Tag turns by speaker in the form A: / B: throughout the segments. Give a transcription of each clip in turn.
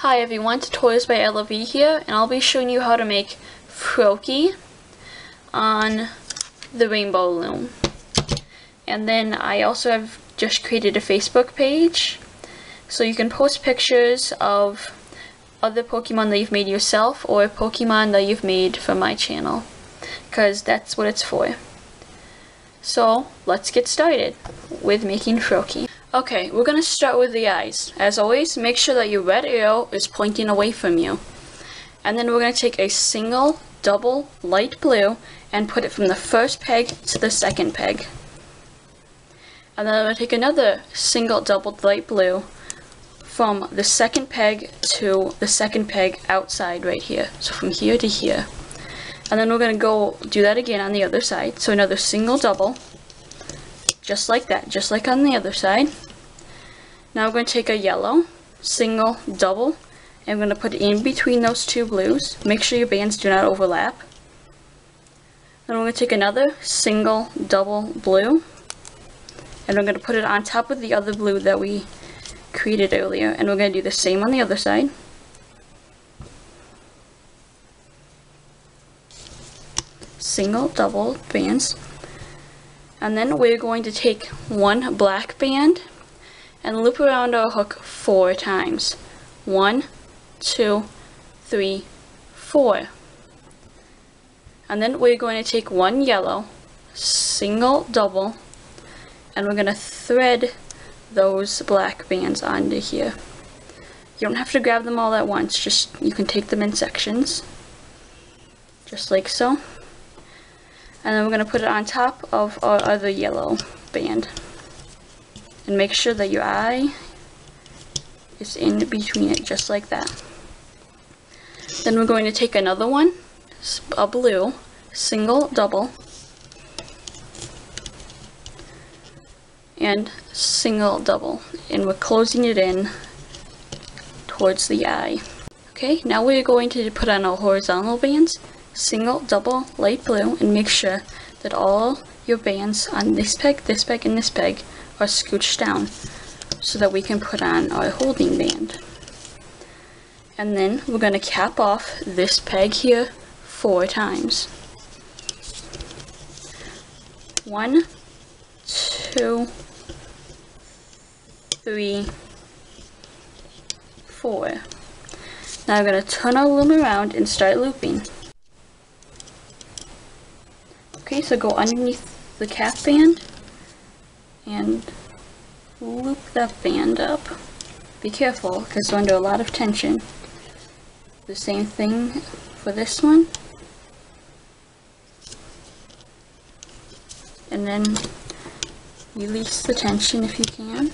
A: Hi everyone, Tutorials by LV here, and I'll be showing you how to make Froakie on the Rainbow Loom. And then I also have just created a Facebook page, so you can post pictures of other Pokemon that you've made yourself or Pokemon that you've made for my channel, because that's what it's for. So let's get started with making Froakie. Okay, we're going to start with the eyes. As always, make sure that your red arrow is pointing away from you. And then we're going to take a single, double, light blue and put it from the first peg to the second peg. And then I'm going to take another single, double, light blue from the second peg to the second peg outside right here. So from here to here. And then we're going to go do that again on the other side. So another single, double. Just like that, just like on the other side. Now we're going to take a yellow, single, double, and we're going to put it in between those two blues. Make sure your bands do not overlap. Then we're going to take another single, double, blue, and we're going to put it on top of the other blue that we created earlier. And we're going to do the same on the other side. Single, double bands. And then we're going to take one black band and loop around our hook 4 times. 1, 2, 3, 4. And then we're going to take one yellow, single, double, and we're going to thread those black bands onto here. You don't have to grab them all at once, just you can take them in sections. Just like so. And then we're going to put it on top of our other yellow band. And make sure that your eye is in between it, just like that. Then we're going to take another one, a blue, single, double, and single, double. And we're closing it in towards the eye. Okay, now we're going to put on our horizontal bands. Single, double, light blue, and make sure that all your bands on this peg, and this peg are scooched down so that we can put on our holding band. And then we're going to cap off this peg here 4 times. 1, 2, 3, 4. Now we're going to turn our loom around and start looping. Okay, so go underneath the cap band and loop that band up. Be careful because we're under a lot of tension. The same thing for this one. And then release the tension if you can.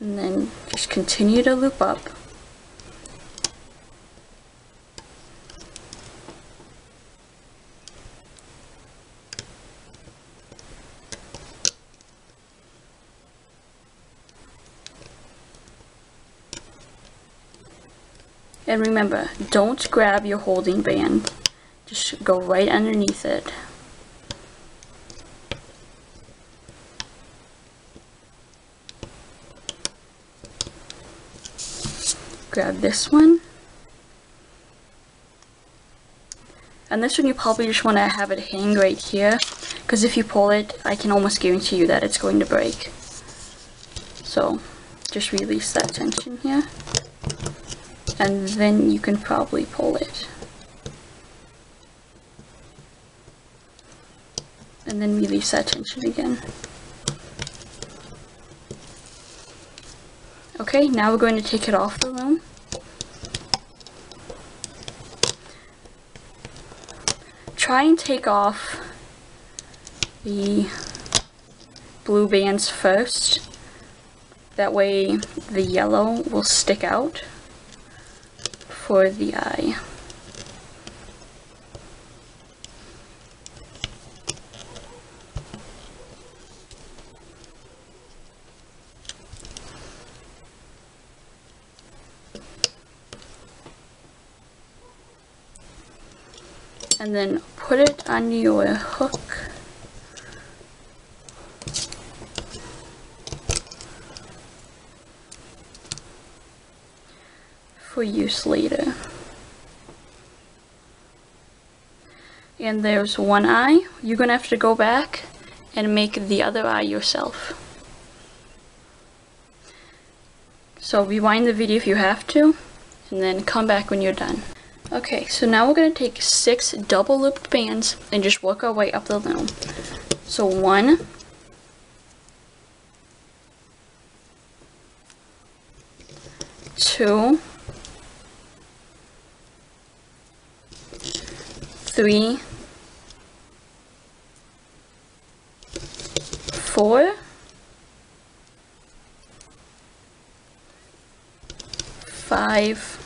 A: And then just continue to loop up. And remember, don't grab your holding band. Just go right underneath it. Grab this one, and this one you probably just want to have it hang right here, because if you pull it, I can almost guarantee you that it's going to break. So just release that tension here, and then you can probably pull it. And then release that tension again. Okay, now we're going to take it off the loom. Try and take off the blue bands first. That way the yellow will stick out for the eye. and then put it on your hook. For use later. And there's one eye. You're gonna have to go back and make the other eye yourself. So rewind the video if you have to, and then come back when you're done. Okay, so now we're gonna take 6 double looped bands and just work our way up the loom. So 1, 2, 3, 4, 5,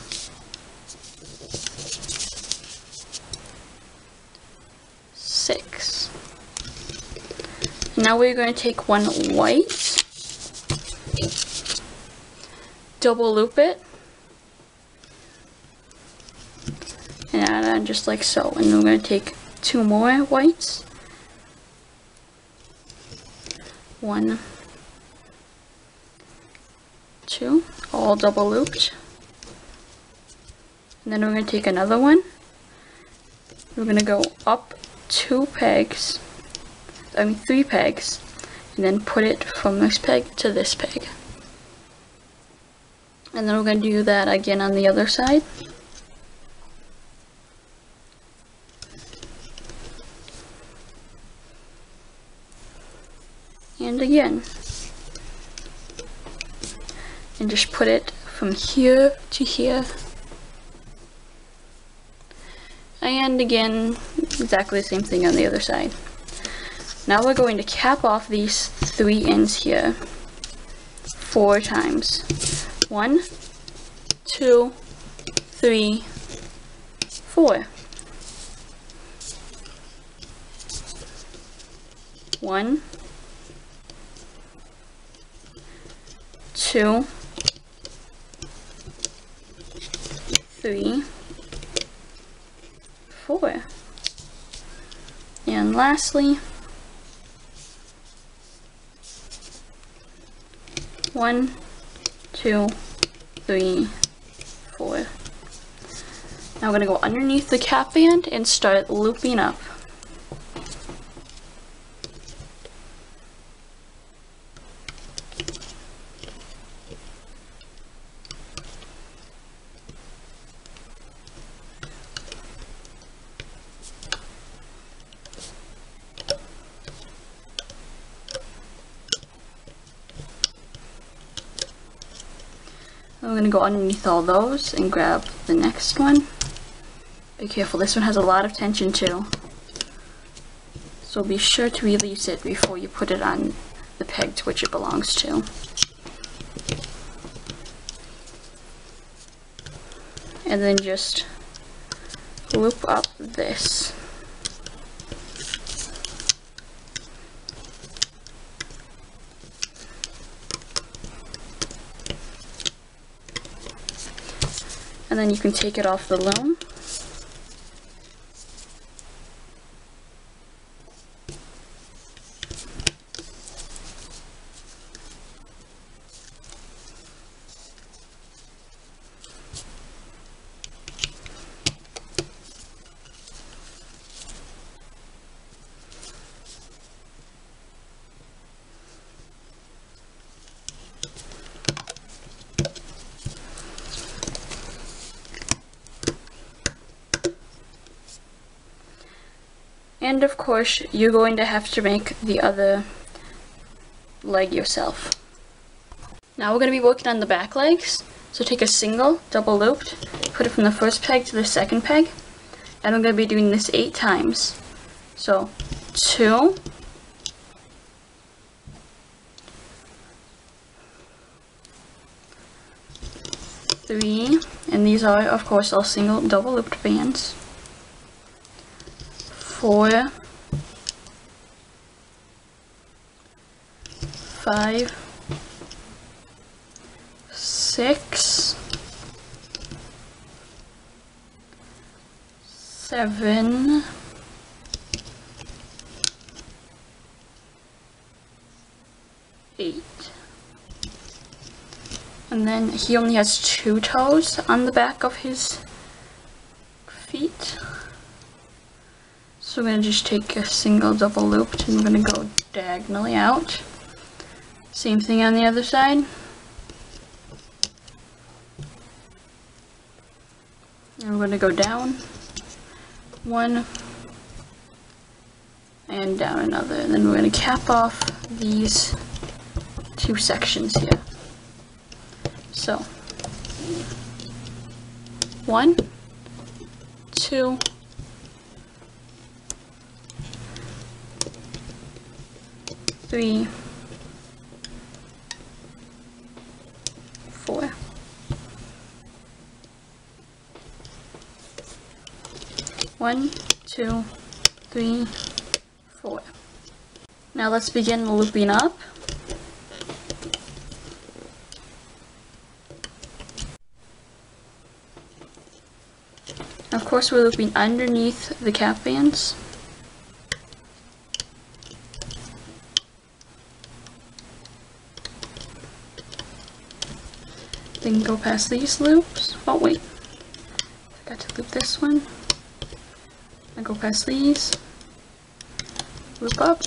A: 6. Now we're going to take one white, double loop it, and add on just like so. And we're going to take 2 more whites. 1, 2, all double looped. And then we're going to take another one. We're going to go up 3 pegs, and then put it from this peg to this peg. And then we're going to do that again on the other side. And again. And just put it from here to here. And again, exactly the same thing on the other side. Now we're going to cap off these 3 ends here 4 times. 1, 2, 3, 4. 1, 2, 3, 4. And lastly, 1, 2, 3, 4. Now we're going to go underneath the cap band and start looping up. I'm going to go underneath all those and grab the next one. Be careful, this one has a lot of tension too. So be sure to release it before you put it on the peg to which it belongs to. And then just loop up this. And then you can take it off the loom. And of course, you're going to have to make the other leg yourself. Now we're going to be working on the back legs. So take a single, double looped, put it from the first peg to the second peg. And I'm going to be doing this 8 times. So 2, 3, and these are of course all single double looped bands. 4, 5, 6, 7, 8. And then he only has 2 toes on the back of his feet. So we're going to just take a single double loop and we're going to go diagonally out. Same thing on the other side. And we're going to go down 1 and down another. And then we're going to cap off these 2 sections here. So 1, 2, 3, 4. 1, 2, 3, 4. Now let's begin looping up. Of course, we're looping underneath the cap bands. Then go past these loops. Oh wait, forgot to loop this one. And go past these. Loop up.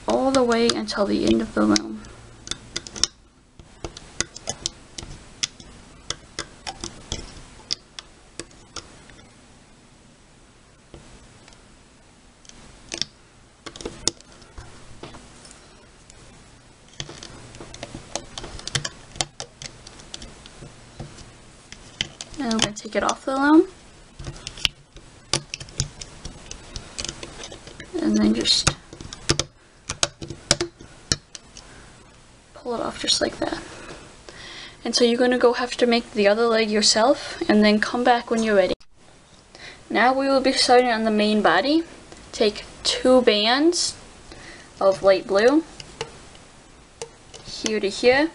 A: All the way until the end of the loom. And I'm going to take it off the loom. And then just pull it off just like that. And so you're going to have to make the other leg yourself and then come back when you're ready. Now we will be starting on the main body. Take 2 bands of light blue, here to here,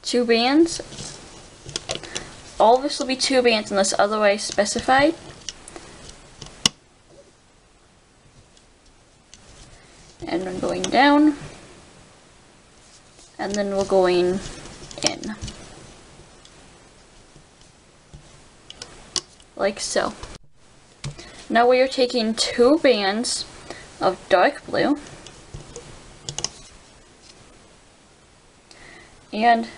A: 2 bands. All this will be 2 bands unless otherwise specified. And I'm going down, and then we're going in, like so. Now we are taking 2 bands of dark blue and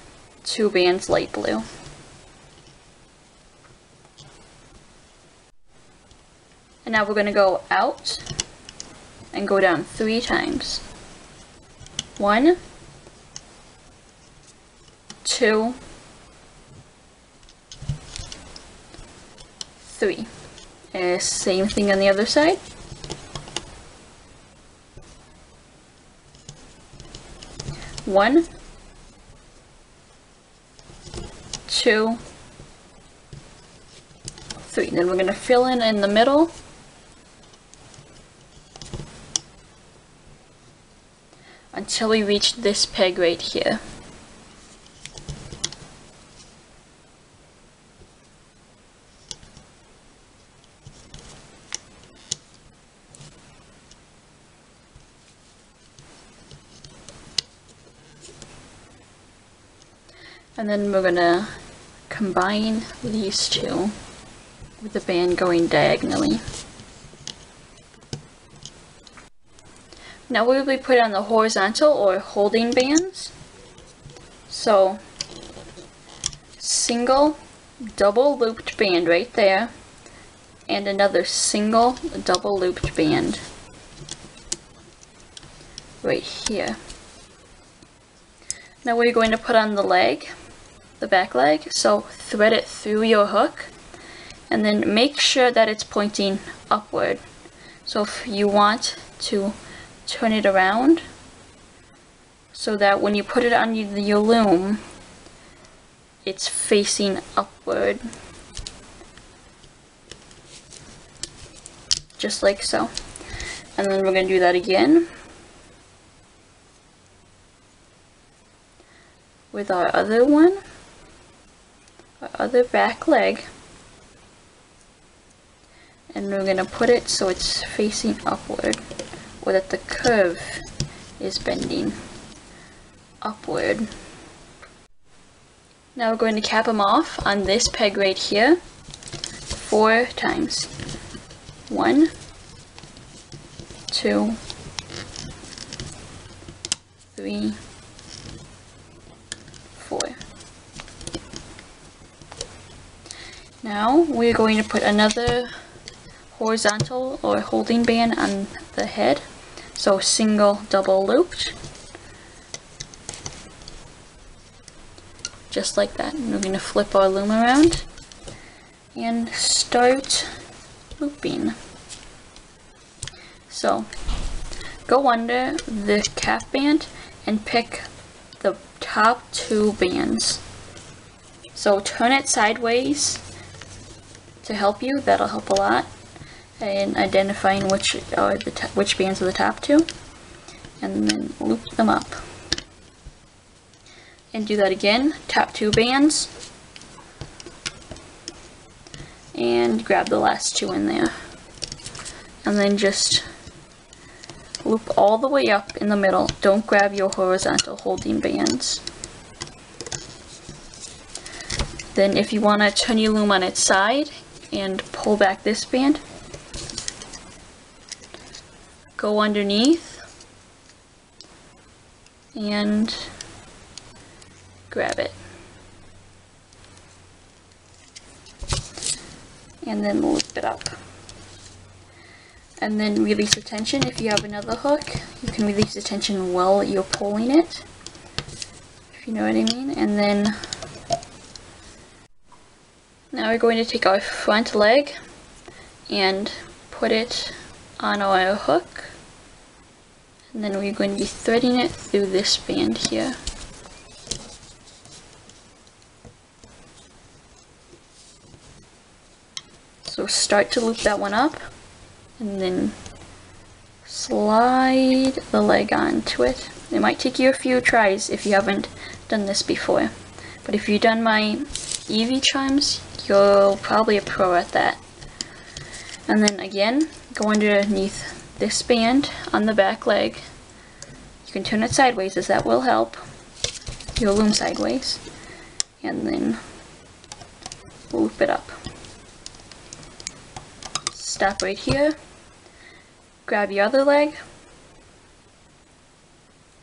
A: 2 bands light blue. And now we're going to go out and go down 3 times. 1, 2, 3. And same thing on the other side. 1, 2, 3. Then we're going to fill in the middle. Until we reach this peg right here. And then we're gonna combine these 2 with the band going diagonally. Now we will be putting on the horizontal or holding bands. So, single double looped band right there, and another single double looped band right here. Now we're going to put on the leg, the back leg, so thread it through your hook, and then make sure that it's pointing upward. So if you want to turn it around so that when you put it on your loom, it's facing upward, just like so. And then we're going to do that again. with our other one, our other back leg, and we're going to put it so it's facing upward, or that the curve is bending upward. Now we're going to cap them off on this peg right here 4 times. 1, 2, 3, 4. Now we're going to put another horizontal or holding band on the head. So single, double looped. Just like that. And we're going to flip our loom around and start looping. So go under the cap band and pick the top 2 bands. So turn it sideways to help you. That'll help a lot in identifying which bands are the top 2, and then loop them up. And do that again, top 2 bands, and grab the last 2 in there, and then just loop all the way up in the middle. Don't grab your horizontal holding bands. Then if you want to turn your loom on its side and pull back this band, go underneath and grab it, and then loop it up, and then release the tension. If you have another hook, you can release the tension while you're pulling it, if you know what I mean. And then now we're going to take our front leg and put it on our hook, and then we're going to be threading it through this band here. So start to loop that one up, and then slide the leg onto it. It might take you a few tries if you haven't done this before, but if you've done my Eevee charms, you're probably a pro at that. And then again, go underneath this band on the back leg. You can turn it sideways, as that will help. You'll loom sideways, and then loop it up. Stop right here, grab your other leg,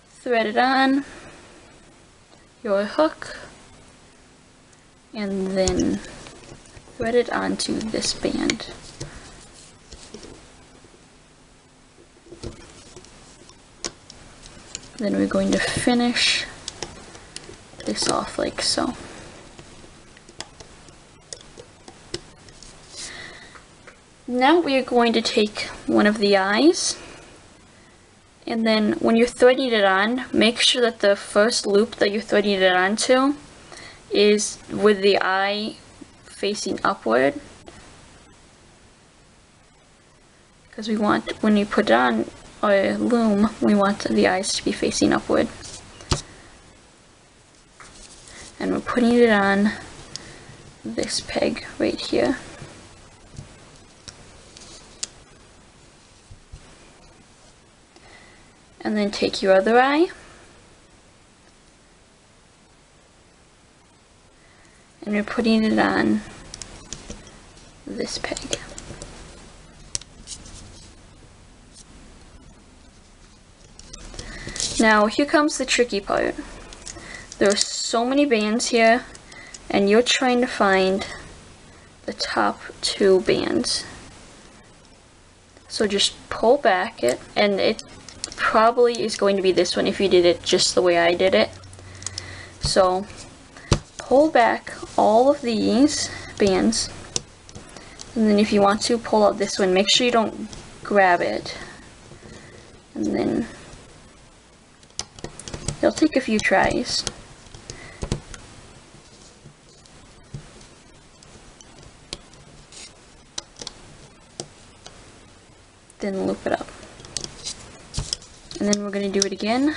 A: thread it on your hook, and then thread it onto this band. Then we're going to finish this off like so. Now we are going to take one of the eyes, and then when you're threading it on, make sure that the first loop that you're threading it onto is with the eye facing upward, because we want, when you put it on our loom, we want the eyes to be facing upward. And we're putting it on this peg right here. And then take your other eye and we're putting it on this peg. Now here comes the tricky part. There are so many bands here, and you're trying to find the top 2 bands. So just pull back it, and it probably is going to be this one if you did it just the way I did it. So pull back all of these bands, and then if you want to pull out this one, make sure you don't grab it, and then it'll take a few tries. Then loop it up. And then we're going to do it again.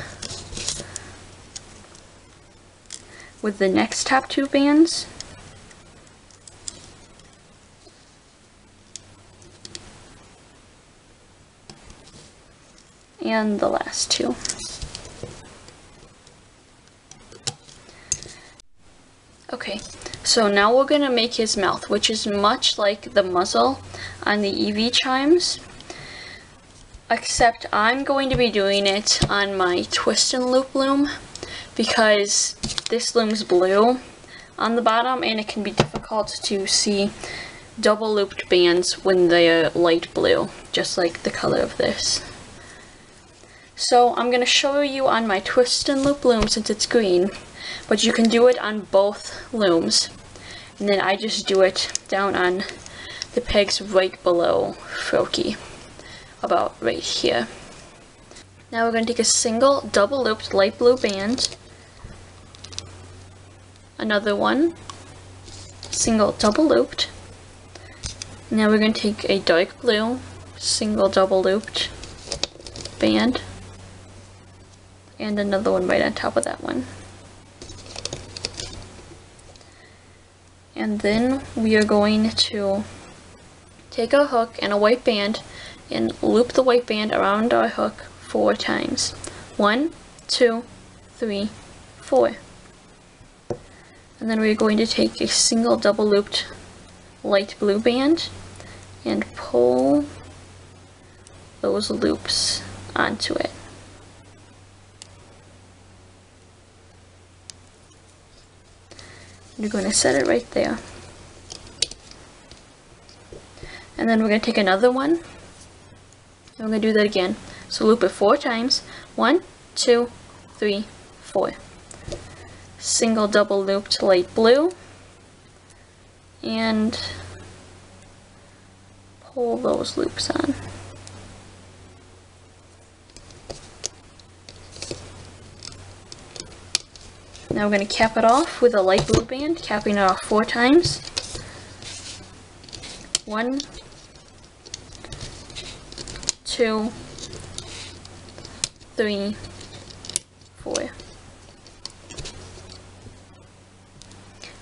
A: with the next top 2 bands. And the last 2. Okay, so now we're going to make his mouth, which is much like the muzzle on the EV chimes, except I'm going to be doing it on my twist and loop loom because this loom's blue on the bottom and it can be difficult to see double looped bands when they're light blue, just like the color of this. So I'm going to show you on my twist and loop loom since it's green, but you can do it on both looms. And then I just do it down on the pegs right below Froakie, about right here. Now we're going to take a single double looped light blue band, another one, single double looped. Now we're going to take a dark blue single double looped band, and another one right on top of that one. And then we are going to take our hook and a white band and loop the white band around our hook 4 times. 1, 2, 3, 4. And then we're going to take a single double looped light blue band and pull those loops onto it. You're going to set it right there. And then we're going to take another one, and we're going to do that again. So loop it 4 times. 1, 2, 3, 4. Single double looped light blue, and pull those loops on. Now we're going to cap it off with a light blue band, capping it off 4 times. 1, 2, 3, 4.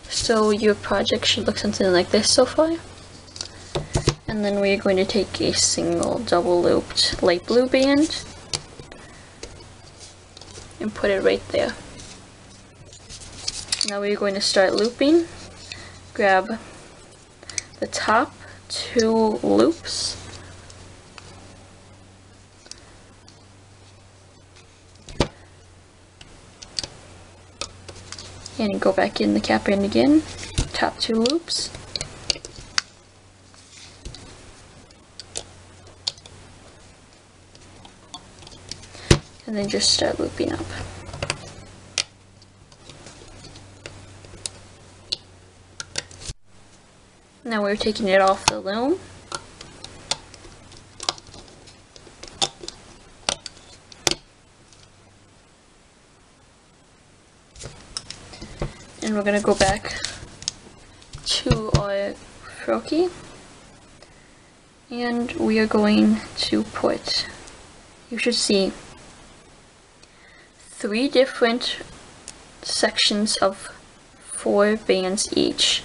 A: So your project should look something like this so far. And then we're going to take a single double looped light blue band and put it right there. Now we're going to start looping. Grab the top 2 loops, and go back in the cap end again, top 2 loops, and then just start looping up. Now we're taking it off the loom. And we're going to go back to our Froakie. And we are going to put, you should see, 3 different sections of 4 bands each.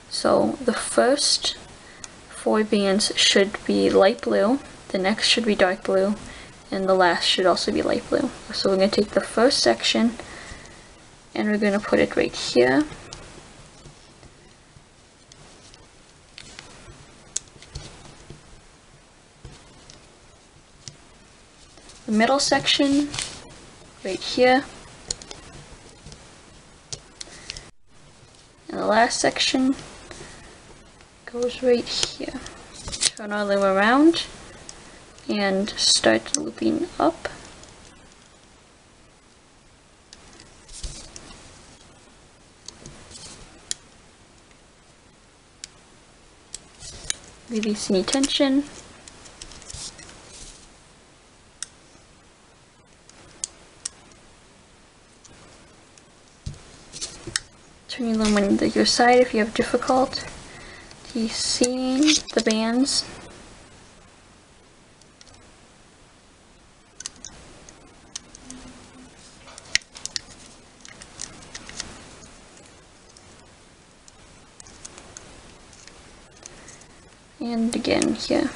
A: So the first 4 bands should be light blue, the next should be dark blue, and the last should also be light blue. So we're going to take the first section and we're going to put it right here. The middle section right here. And the last section goes right here. Turn our loom around and start looping up. Release any tension. Turn your loom on your side if you have difficulty seeing the bands. And again here.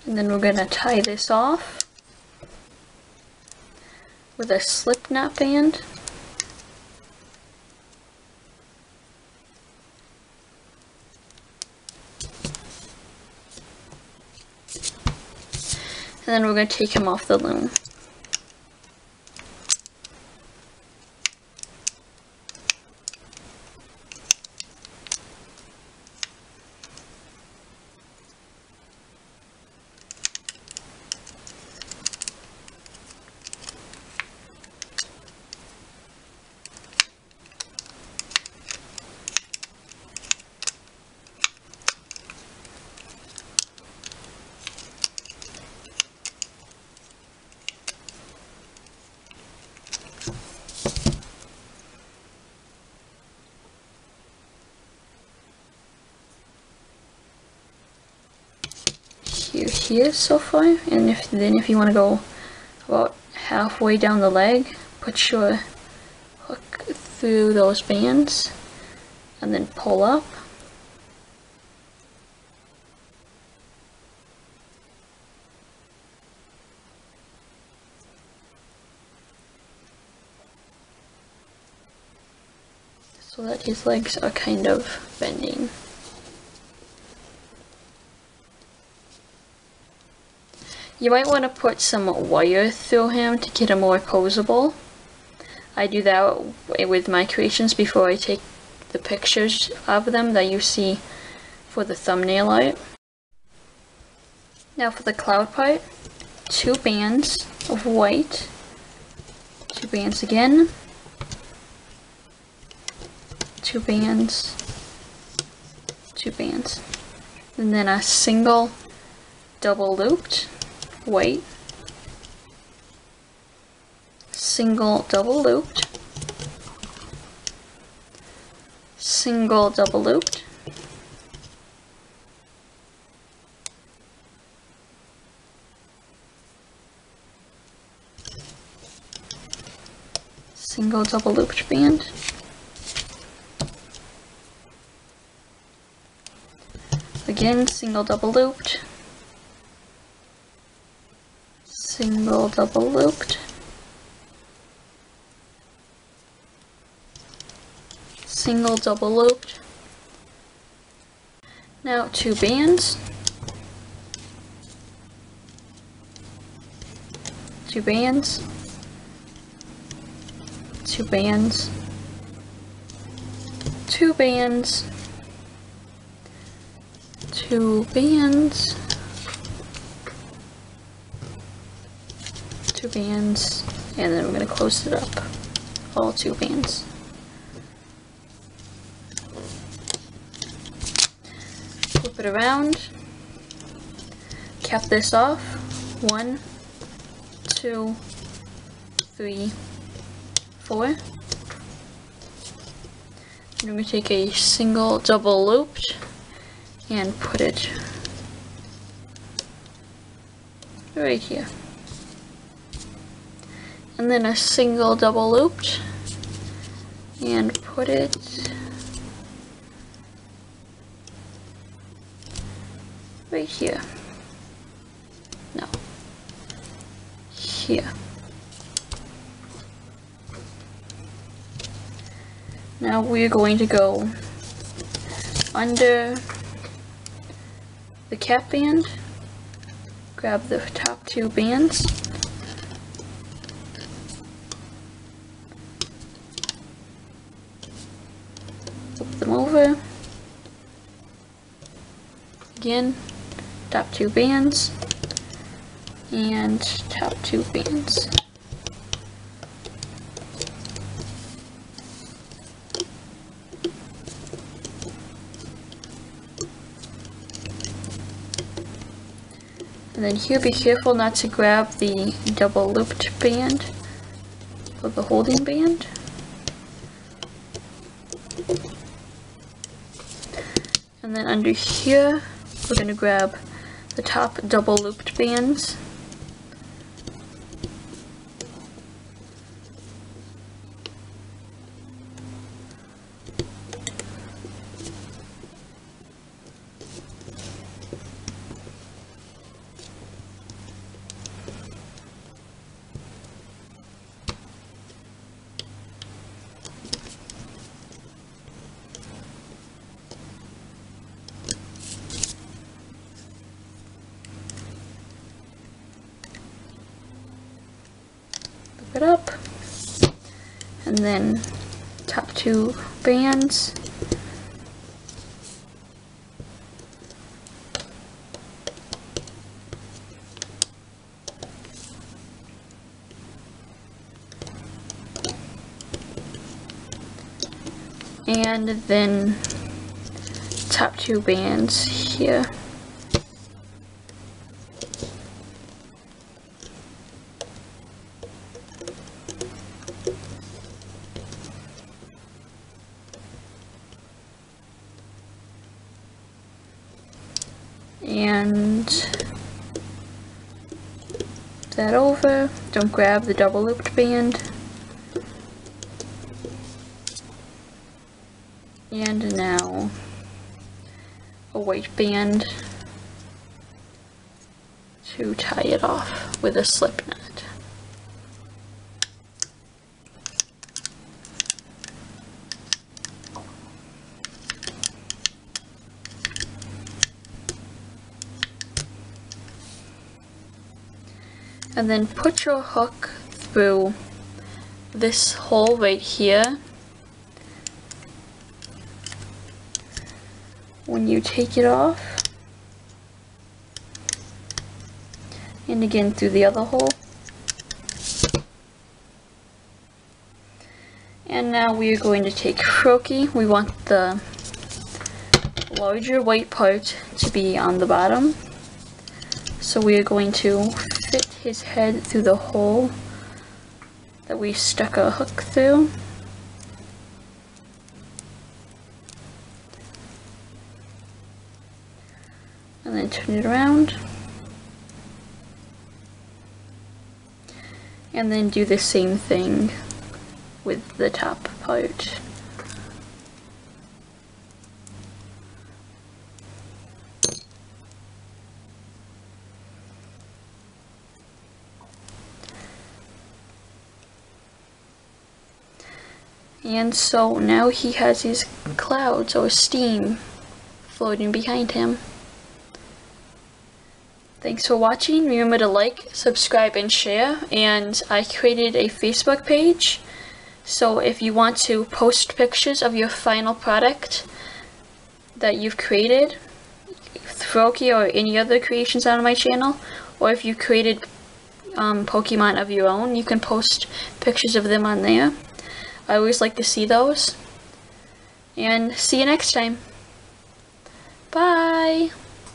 A: And then we're going to tie this off with a slip knot band. And then we're going to take him off the loom. Here so far, and if you want to go about halfway down the leg, put your hook through those bands and then pull up. So that his legs are kind of bending. You might want to put some wire through him to get him more posable. I do that with my creations before I take the pictures of them that you see for the thumbnail art. Now for the cloud part, 2 bands of white, 2 bands again, 2 bands, 2 bands, and then a single double looped white, single double looped, single double looped, single double looped band, again single double looped, single double looped, single double looped. Now 2 bands, 2 bands, 2 bands, 2 bands, 2 bands, 2 bands, and then we're going to close it up, all 2 bands. Flip it around, cap this off, 1, 2, 3, 4. And I'm going to take a single double looped and put it right here. And then a single double looped and put it right here. No, here. Now we're going to go under the cap band, grab the top 2 bands, flip them over, again, top 2 bands, and top 2 bands. And then here, be careful not to grab the double looped band, for the holding band. And then under here, we're going to grab the top double looped bands. It up, and then top two bands, and then top two bands here. And that over. Don't grab the double looped band. And now a white band to tie it off with a slip knot. And then put your hook through this hole right here. When you take it off, and again through the other hole. And now we are going to take Froakie. We want the larger white part to be on the bottom. So we are going to fit his head through the hole that we stuck a hook through. And then turn it around. And then do the same thing with the top part. And so now he has his clouds or steam floating behind him. Thanks for watching. Remember to like, subscribe, and share. And I created a Facebook page. So if you want to post pictures of your final product that you've created, Froakie or any other creations on my channel, or if you created Pokemon of your own, you can post pictures of them on there. I always like to see those. And see you next time. Bye!